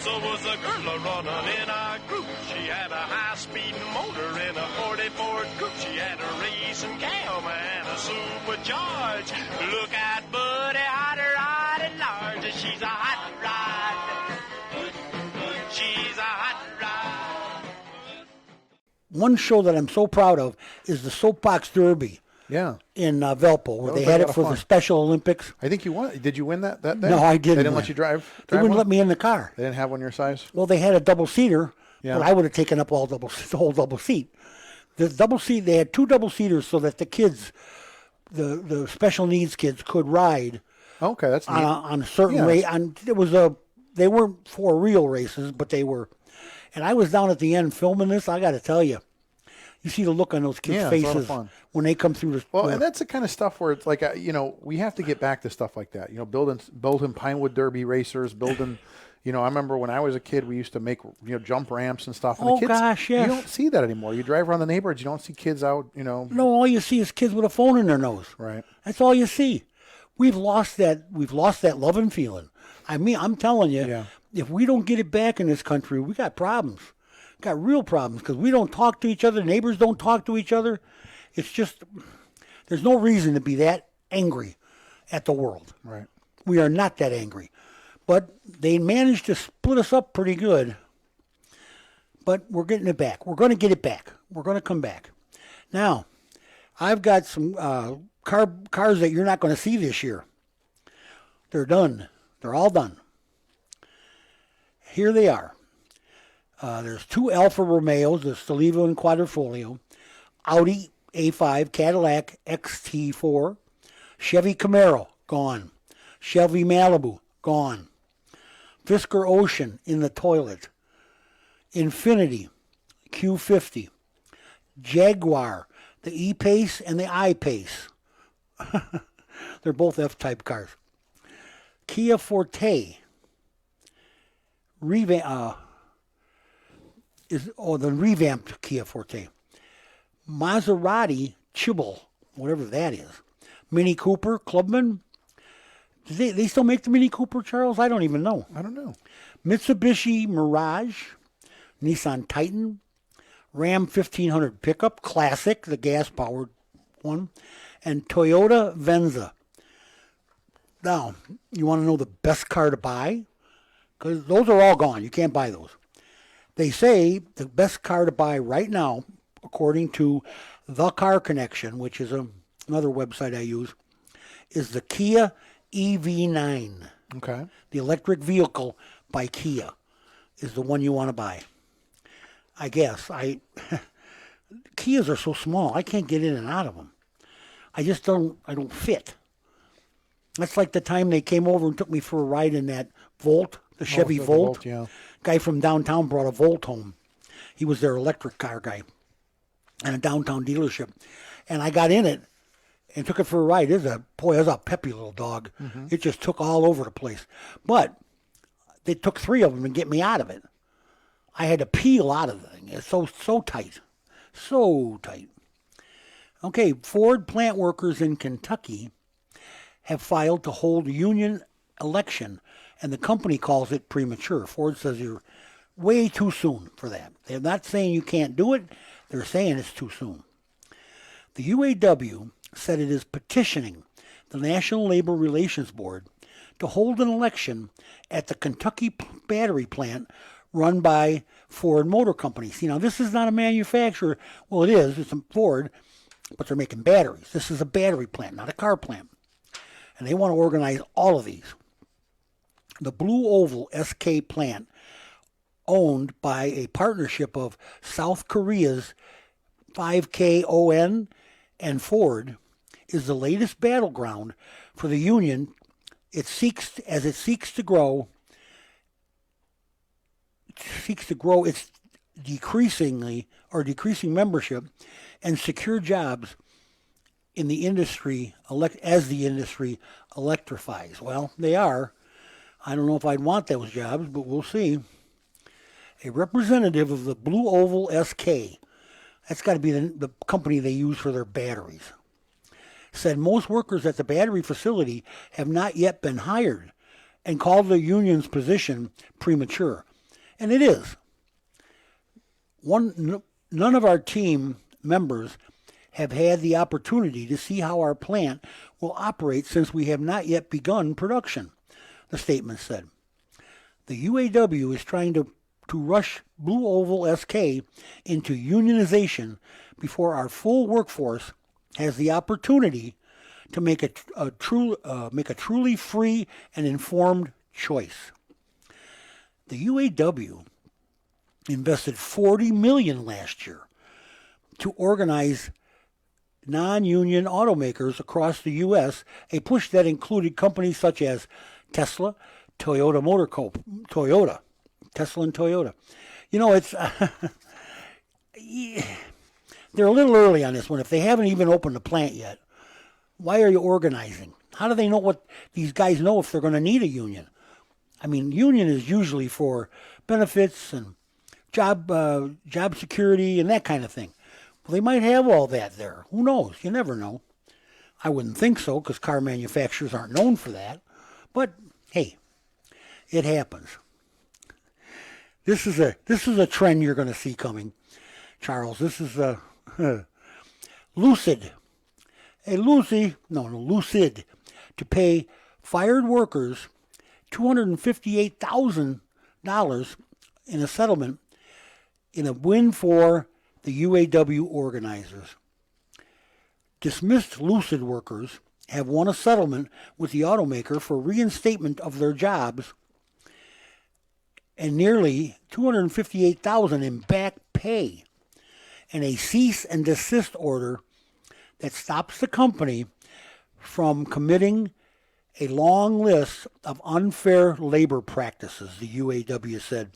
Was a girl running in a group. She had a high-speed motor in a 40 Ford coupe. She had a racing cam and a supercharged. Look at Buddy, hot rod and large. She's a hot rod. She's a hot rod. One show that I'm so proud of is the Soapbox Derby. Yeah. In Valpo, where they had it for the Special Olympics. I think you won. Did you win that day? No, I didn't. They didn't let you drive They wouldn't one? let me in the car. They didn't have one your size? Well, they had a double-seater, yeah. but I would have taken up the whole double seat. The double seat, they had two double-seaters so that the kids, the special needs kids, could ride. Okay, that's neat. On a certain race. They weren't for real races, but they were. And I was down at the end filming this. I got to tell you. You see the look on those kids' faces when they come through the. Well, and that's the kind of stuff where it's like, we have to get back to stuff like that. Building Pinewood Derby racers, building, I remember when I was a kid, we used to make, jump ramps and stuff. And the kids, gosh, yes. You don't see that anymore. You drive around the neighborhoods, you don't see kids out, No, all you see is kids with a phone in their nose. Right. That's all you see. We've lost that love and feeling. I mean, I'm telling you, if we don't get it back in this country, we got problems. Got real problems because we don't talk to each other. Neighbors don't talk to each other. It's just, there's no reason to be that angry at the world. Right. We are not that angry. But they managed to split us up pretty good. But we're getting it back. We're going to get it back. We're going to come back. Now, I've got some cars that you're not going to see this year. They're done. They're all done. Here they are. There's two Alfa Romeos, the Stolivo and Quadrifoglio, Audi A5, Cadillac XT4, Chevy Camaro, gone. Chevy Malibu, gone. Fisker Ocean in the toilet. Infiniti Q50. Jaguar, the E-Pace and the I-Pace. They're both F-type cars. Kia Forte. The revamped Kia Forte. Maserati Chibble, whatever that is. Mini Cooper, Clubman. Do they still make the Mini Cooper, Charles? I don't even know. I don't know. Mitsubishi Mirage, Nissan Titan, Ram 1500 pickup, classic, the gas-powered one, and Toyota Venza. Now, you want to know the best car to buy? Because those are all gone. You can't buy those. They say the best car to buy right now, according to The Car Connection, which is another website I use, is the Kia EV9. Okay. The electric vehicle by Kia is the one you want to buy. I guess. Kias are so small, I can't get in and out of them. I don't fit. That's like the time they came over and took me for a ride in that Volt, the Chevy Volt. Yeah. Guy from downtown brought a Volt home. He was their electric car guy in a downtown dealership. And I got in it and took it for a ride. It was a peppy little dog. Mm-hmm. It just took all over the place. But they took three of them to get me out of it. I had to peel out of the thing. It's so tight. So tight. Okay, Ford plant workers in Kentucky have filed to hold a union election, and the company calls it premature. Ford says you're way too soon for that. They're not saying you can't do it. They're saying it's too soon. The UAW said it is petitioning the National Labor Relations Board to hold an election at the Kentucky battery plant run by Ford Motor Company. See, now this is not a manufacturer. Well, it is. It's a Ford, but they're making batteries. This is a battery plant, not a car plant. And they want to organize all of these. The Blue Oval SK plant, owned by a partnership of South Korea's 5KON and Ford, is the latest battleground for the union. It seeks to grow its decreasing membership and secure jobs in the industry as the industry electrifies. Well, they are. I don't know if I'd want those jobs, but we'll see. A representative of the Blue Oval SK, that's got to be the company they use for their batteries, said most workers at the battery facility have not yet been hired and called the union's position premature. And it is. None of our team members have had the opportunity to see how our plant will operate since we have not yet begun production, the statement said. The UAW is trying to rush Blue Oval SK into unionization before our full workforce has the opportunity to make a truly free and informed choice. The UAW invested $40 million last year to organize non-union automakers across the U.S., a push that included companies such as Tesla, Tesla and Toyota. You know, it's they're a little early on this one. If they haven't even opened the plant yet, why are you organizing? How do they know what these guys know if they're going to need a union? I mean, union is usually for benefits and job security and that kind of thing. Well, they might have all that there. Who knows? You never know. I wouldn't think so because car manufacturers aren't known for that. But hey, it happens. This is a trend you're going to see coming, Charles. This is Lucid. Lucid to pay fired workers $258,000 in a settlement in a win for the UAW organizers. Dismissed Lucid workers have won a settlement with the automaker for reinstatement of their jobs and nearly $258,000 in back pay and a cease and desist order that stops the company from committing a long list of unfair labor practices, the UAW said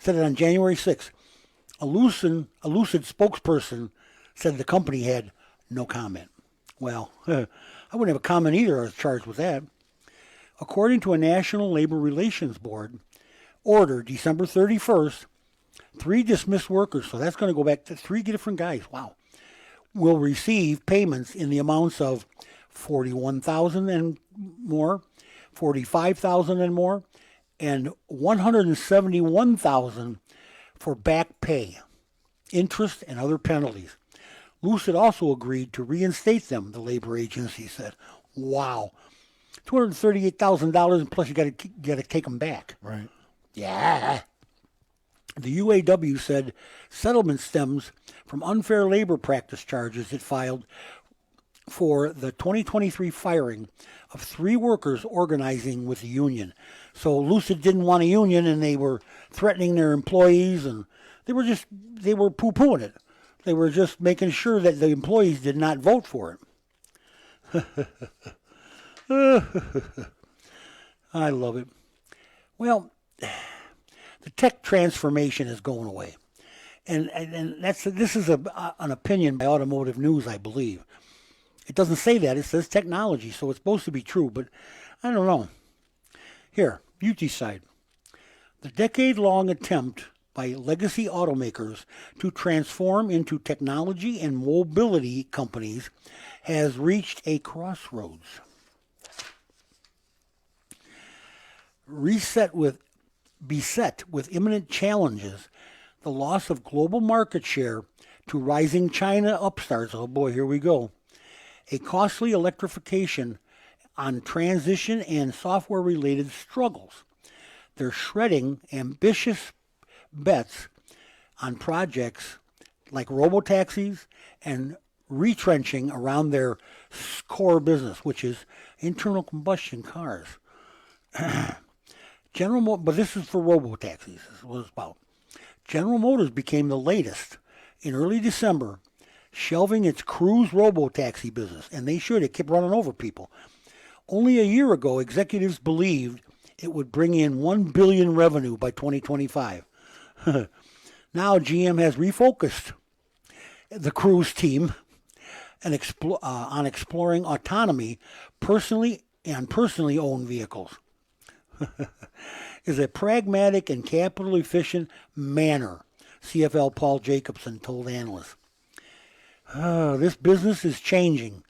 it on January 6th. A Lucid spokesperson said the company had no comment. Well, I wouldn't have a comment either. I was charged with that. According to a National Labor Relations Board order, December 31st, 3 dismissed workers, so that's going to go back to 3 different guys, wow, will receive payments in the amounts of $41,000 and more, $45,000 and more, and $171,000 for back pay, interest, and other penalties. Lucid also agreed to reinstate them, the labor agency said. Wow. $238,000 and plus you got to take them back. Right. Yeah. The UAW said settlement stems from unfair labor practice charges it filed for the 2023 firing of 3 workers organizing with the union. So Lucid didn't want a union and they were threatening their employees and they were poo-pooing it. They were just making sure that the employees did not vote for it. I love it. Well, the tech transformation is going away. And this is an opinion by Automotive News, I believe. It doesn't say that. It says technology, so it's supposed to be true, but I don't know. Here, you decide. The decade-long attempt by legacy automakers to transform into technology and mobility companies has reached a crossroads. Beset with imminent challenges, the loss of global market share to rising China upstarts. Oh boy, here we go. A costly electrification on transition and software-related struggles. They're shredding ambitious bets on projects like robotaxis and retrenching around their core business, which is internal combustion cars. But this is for robotaxis. This is what it's about. General Motors became the latest in early December, shelving its Cruise robotaxi business, and they should. It kept running over people. Only a year ago, executives believed it would bring in $1 billion revenue by 2025. Now GM has refocused the Cruise team and on exploring autonomy personally owned vehicles. Is a pragmatic and capital efficient manner, CFL Paul Jacobson told analysts. This business is changing,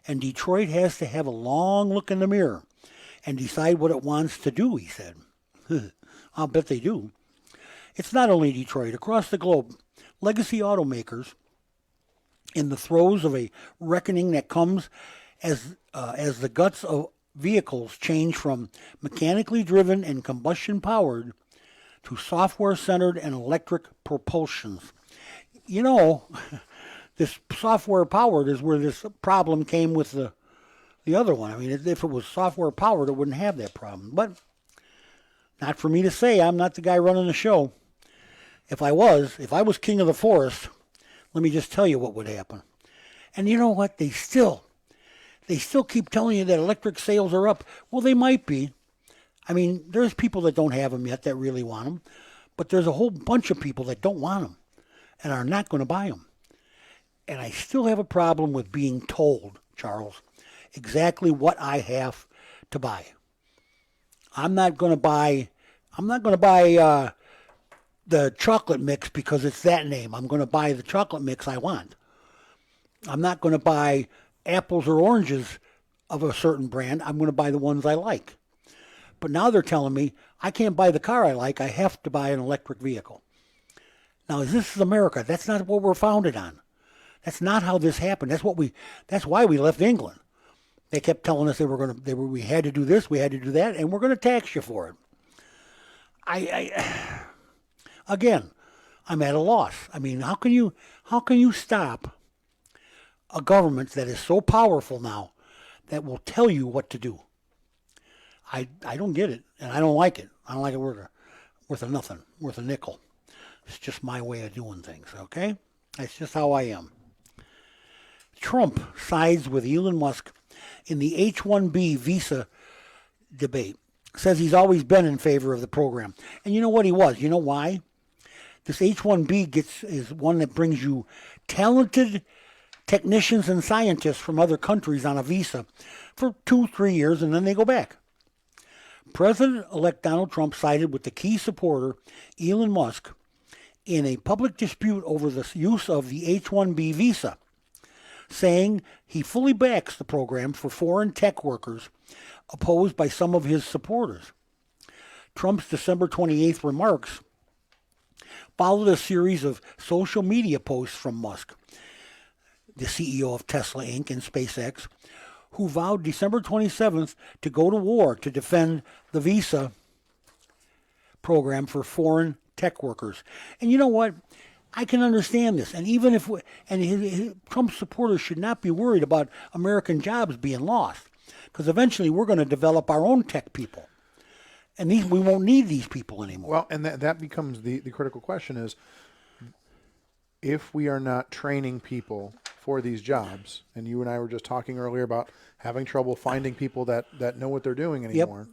and Detroit has to have a long look in the mirror and decide what it wants to do, he said. I'll bet they do. It's not only Detroit. Across the globe, legacy automakers, in the throes of a reckoning that comes as the guts of vehicles change from mechanically driven and combustion powered to software centered and electric propulsions. You know, this software powered is where this problem came with the other one. I mean, if it was software powered, it wouldn't have that problem. But not for me to say. I'm not the guy running the show. If I was king of the forest, let me just tell you what would happen. And you know what? They still keep telling you that electric sales are up. Well, they might be. I mean, there's people that don't have them yet that really want them. But there's a whole bunch of people that don't want them and are not going to buy them. And I still have a problem with being told, Charles, exactly what I have to buy. I'm not going to buy the chocolate mix because it's that name. I'm going to buy the chocolate mix I want. I'm not going to buy apples or oranges of a certain brand. I'm going to buy the ones I like. But now they're telling me I can't buy the car I like. I have to buy an electric vehicle. Now, this is America. That's not what we're founded on. That's not how this happened. That's why we left England. They kept telling us we had to do this, we had to do that, and we're going to tax you for it. Again, I'm at a loss. I mean, how can you stop a government that is so powerful now that will tell you what to do? I don't get it, and I don't like it. I don't like it worth a nothing, worth a nickel. It's just my way of doing things, okay? That's just how I am. Trump sides with Elon Musk in the H-1B visa debate. Says he's always been in favor of the program. And you know what he was? You know why? This H-1B is one that brings you talented technicians and scientists from other countries on a visa for 2-3 years, and then they go back. President-elect Donald Trump sided with the key supporter, Elon Musk, in a public dispute over the use of the H-1B visa, saying he fully backs the program for foreign tech workers opposed by some of his supporters. Trump's December 28th remarks followed a series of social media posts from Musk, the CEO of Tesla Inc. and SpaceX, who vowed December 27th to go to war to defend the visa program for foreign tech workers. And you know what? I can understand this. And even if Trump's supporters should not be worried about American jobs being lost, because eventually we're going to develop our own tech people. And we won't need these people anymore. Well, and that becomes the critical question is, if we are not training people for these jobs, and you and I were just talking earlier about having trouble finding people that know what they're doing anymore,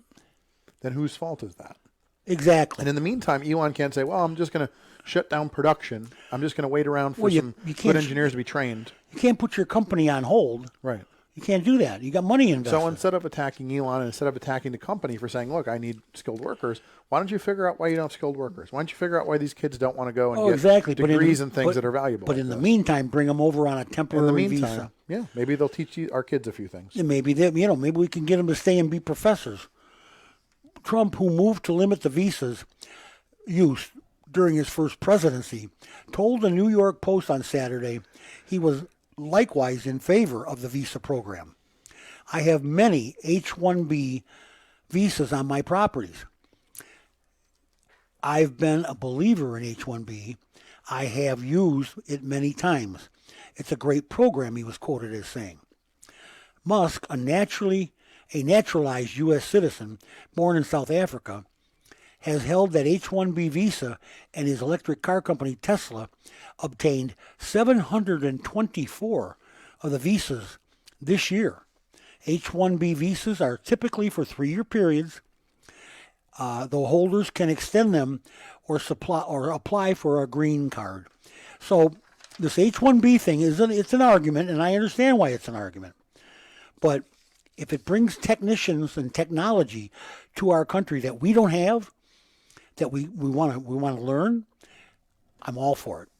then whose fault is that? Exactly. And in the meantime, Elon can't say, well, I'm just going to shut down production. I'm just going to wait around for some good engineers to be trained. You can't put your company on hold. Right. You can't do that. You got money invested. So instead of attacking Elon and instead of attacking the company for saying, look, I need skilled workers, why don't you figure out why you don't have skilled workers? Why don't you figure out why these kids don't want to go and get degrees and things that are valuable? But in the meantime, bring them over on a temporary visa. Yeah, maybe they'll teach our kids a few things. Yeah, maybe we can get them to stay and be professors. Trump, who moved to limit the visa's use during his first presidency, told the New York Post on Saturday he was likewise in favor of the visa program. I have many H-1B visas on my properties. I've been a believer in H-1B. I have used it many times. It's a great program, he was quoted as saying. Musk, a naturalized U.S. citizen born in South Africa, has held that H-1B visa, and his electric car company Tesla obtained 724 of the visas this year. H-1B visas are typically for 3-year periods, though holders can extend them or apply for a green card. So this H-1B thing it's an argument, and I understand why it's an argument. But if it brings technicians and technology to our country that we don't have, that we want to learn, I'm all for it.